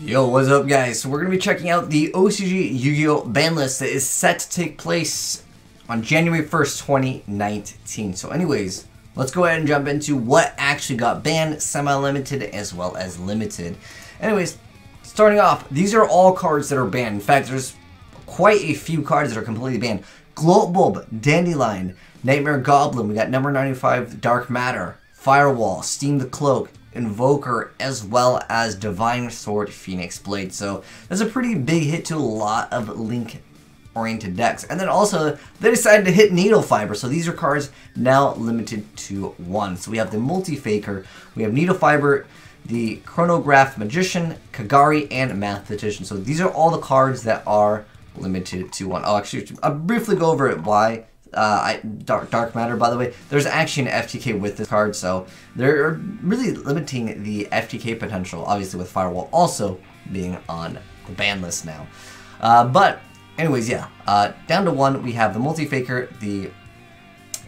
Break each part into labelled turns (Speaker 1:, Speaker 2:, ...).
Speaker 1: Yo, what's up guys? So we're going to be checking out the OCG Yu-Gi-Oh ban list that is set to take place on January 1st, 2019. So anyways, let's go ahead and jump into what actually got banned, semi-limited as well as limited. Anyways, starting off, these are all cards that are banned. In fact, there's quite a few cards that are completely banned. Gloat Bulb, Dandelion, Nightmare Goblin, we got number 95 Dark Matter, Firewall, Steam the Cloak, Invoker, as well as Divine Sword Phoenix Blade. So that's a pretty big hit to a lot of Link oriented decks. And then also they decided to hit Needle Fiber, so these are cards now limited to 1. So we have the Multi-Faker, we have Needle Fiber, the Chronograph Magician, Kagari, and Mathematician. So these are all the cards that are limited to 1. Oh, actually, I'll briefly go over it why. Dark Matter, by the way, there's actually an FTK with this card, so they're really limiting the FTK potential, obviously with Firewall also being on the ban list now. But anyways, yeah, down to 1, we have the Multi-Faker, the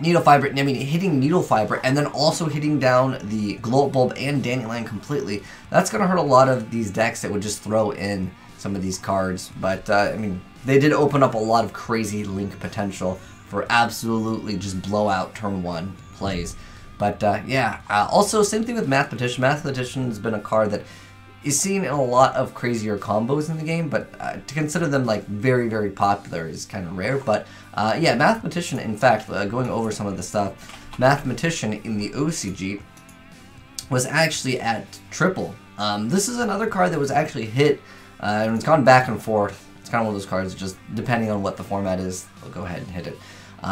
Speaker 1: Needle Fiber, I mean, hitting Needle Fiber, and then also hitting down the Gloat Bulb and Dandelion completely. That's going to hurt a lot of these decks that would just throw in some of these cards, but, I mean, they did open up a lot of crazy Link potential for absolutely just blowout turn 1 plays. But yeah, also same thing with Mathematician. Mathematician has been a card that is seen in a lot of crazier combos in the game, but to consider them like very, very popular is kind of rare. But yeah, Mathematician, in fact, going over some of the stuff, Mathematician in the OCG was actually at triple. This is another card that was actually hit, and it's gone back and forth. It's kind of one of those cards, just depending on what the format is, we'll go ahead and hit it.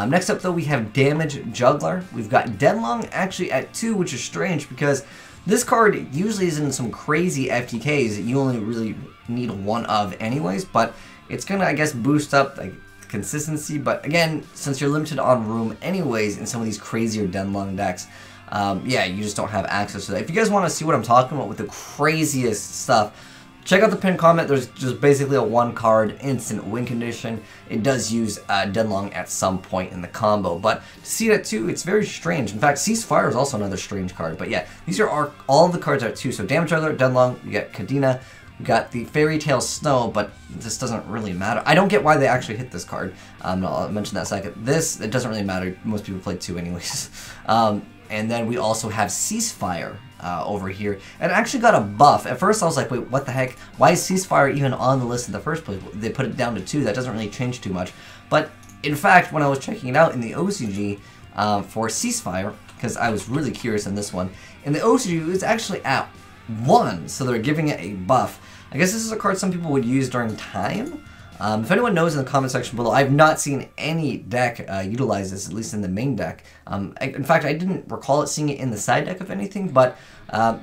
Speaker 1: Next up, though, we have Damage Juggler. We've got Denlong actually at 2, which is strange because this card usually is in some crazy FTKs that you only really need 1 of anyways, but it's going to, I guess, boost up like consistency. But again, since you're limited on room anyways in some of these crazier Denlong decks, yeah, you just don't have access to that. If you guys want to see what I'm talking about with the craziest stuff, check out the pinned comment. There's just basically a 1-card instant win condition. It does use Denlong at some point in the combo, but to see it at 2, it's very strange. In fact, Ceasefire is also another strange card. But yeah, these are all of the cards at 2. So Damage Juggler, Denlong, we got Kadena, we got the Fairy Tale Snow, but this doesn't really matter. I don't get why they actually hit this card. I'll mention that in a second. This, it doesn't really matter. Most people play 2 anyways. And then we also have Ceasefire over here, and it actually got a buff. At first I was like, wait, what the heck? Why is Ceasefire even on the list in the first place? They put it down to 2. That doesn't really change too much. But in fact, when I was checking it out in the OCG for Ceasefire, because I was really curious in this one, in the OCG it's actually at 1, so they're giving it a buff. I guess this is a card some people would use during time. If anyone knows in the comment section below, I've not seen any deck utilize this, at least in the main deck. In fact, I didn't recall it seeing it in the side deck, if anything, but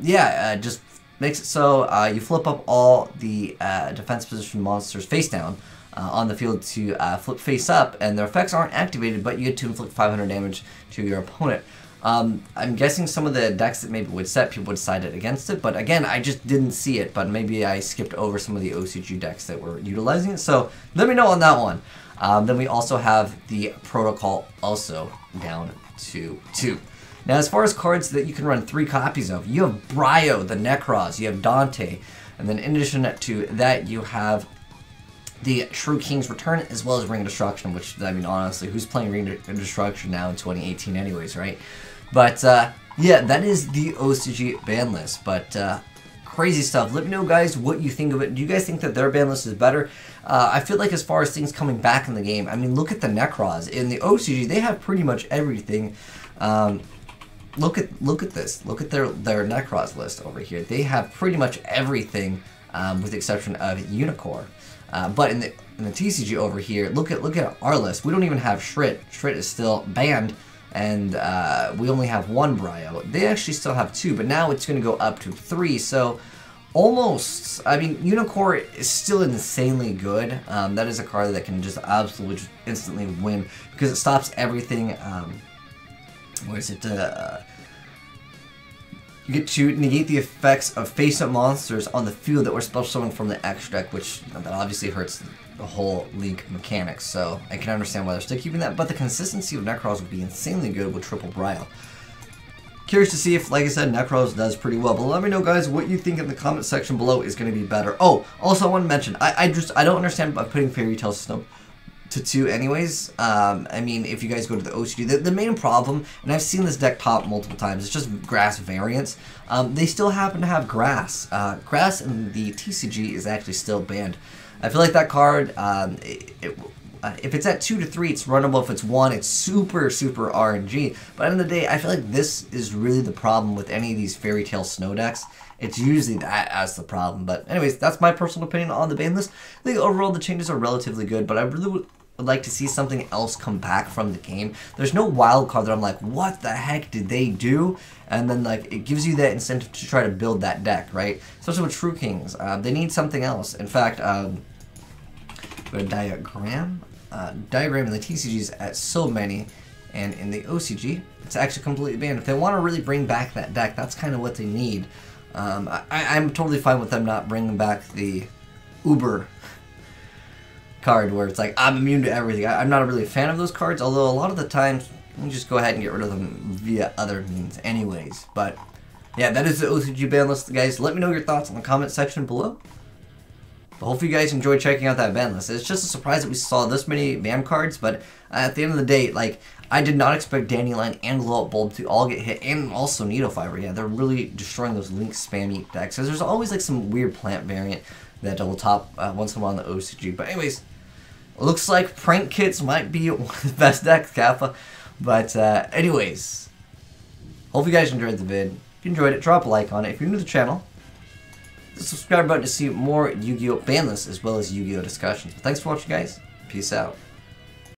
Speaker 1: yeah, just makes it so you flip up all the defense position monsters face down on the field to flip face up, and their effects aren't activated, but you get to inflict 500 damage to your opponent. I'm guessing some of the decks that maybe would set, people would side it against it, but again, I just didn't see it, but maybe I skipped over some of the OCG decks that were utilizing it, so let me know on that one. Then we also have the Protocol also down to 2. Now, as far as cards that you can run 3 copies of, you have Bryo, the Nekroz, you have Dante, and then in addition to that, you have the True King's Return, as well as Ring of Destruction, which, I mean, honestly, who's playing Ring of Destruction now in 2018 anyways, right? But, yeah, that is the OCG ban list, but, crazy stuff. Let me know, guys, what you think of it. Do you guys think that their ban list is better? I feel like as far as things coming back in the game, I mean, look at the Nekroz. In the OCG, they have pretty much everything. Look at this. Look at their Nekroz list over here. They have pretty much everything, with the exception of Unicorn. But in the TCG over here, look at our list. We don't even have Shrit. Shrit is still banned, and we only have 1 Bryo. They actually still have 2, but now it's going to go up to 3. So almost, I mean, Unicorn is still insanely good. That is a card that can just absolutely just instantly win because it stops everything. Where is it? You get to negate the effects of face-up monsters on the field that were special summoned from the extra deck, which that obviously hurts the whole Link mechanics, so I can understand why they're still keeping that, but the consistency of Nekroz would be insanely good with triple Bryo. curious to see if, like I said, Nekroz does pretty well. But let me know, guys, what you think in the comment section below is going to be better. Oh, also I want to mention, I don't understand by putting Fairy Tale System to 2 anyways. I mean, if you guys go to the OCG, the main problem, and I've seen this deck pop multiple times, it's just grass variants. They still happen to have grass. Grass in the TCG is actually still banned. I feel like that card, if it's at 2 to 3, it's runnable. If it's 1, it's super RNG. But at the end of the day, I feel like this is really the problem with any of these Fairy Tale Snow decks. It's usually that as the problem. But anyways, that's my personal opinion on the ban list. I think overall the changes are relatively good, but I really would like to see something else come back from the game. There's no wild card that I'm like, what the heck did they do? And then like it gives you that incentive to try to build that deck, right? Especially with True Kings. They need something else. In fact, a diagram in the TCG is at so many, and in the OCG it's actually completely banned. If they want to really bring back that deck, that's kind of what they need. I'm totally fine with them not bringing back the Uber card where it's like I'm immune to everything. I'm not really a fan of those cards, although a lot of the times you just go ahead and get rid of them via other means anyways. But yeah, that is the OCG ban list, guys. Let me know your thoughts in the comment section below. But hopefully you guys enjoyed checking out that ban list. It's just a surprise that we saw this many ban cards, but at the end of the day, like, I did not expect Dandelion and Glow Up Bulb to all get hit, and also Needle Fiber. Yeah, they're really destroying those Link spammy decks, because there's always like some weird plant variant that will top once in a while in the OCG. But anyways, looks like Prank Kits might be one of the best decks, Kappa. But anyways, hope you guys enjoyed the vid. If you enjoyed it, drop a like on it. If you're new to the channel, the subscribe button to see more Yu-Gi-Oh! Ban lists as well as Yu-Gi-Oh! Discussions. But thanks for watching, guys. Peace out.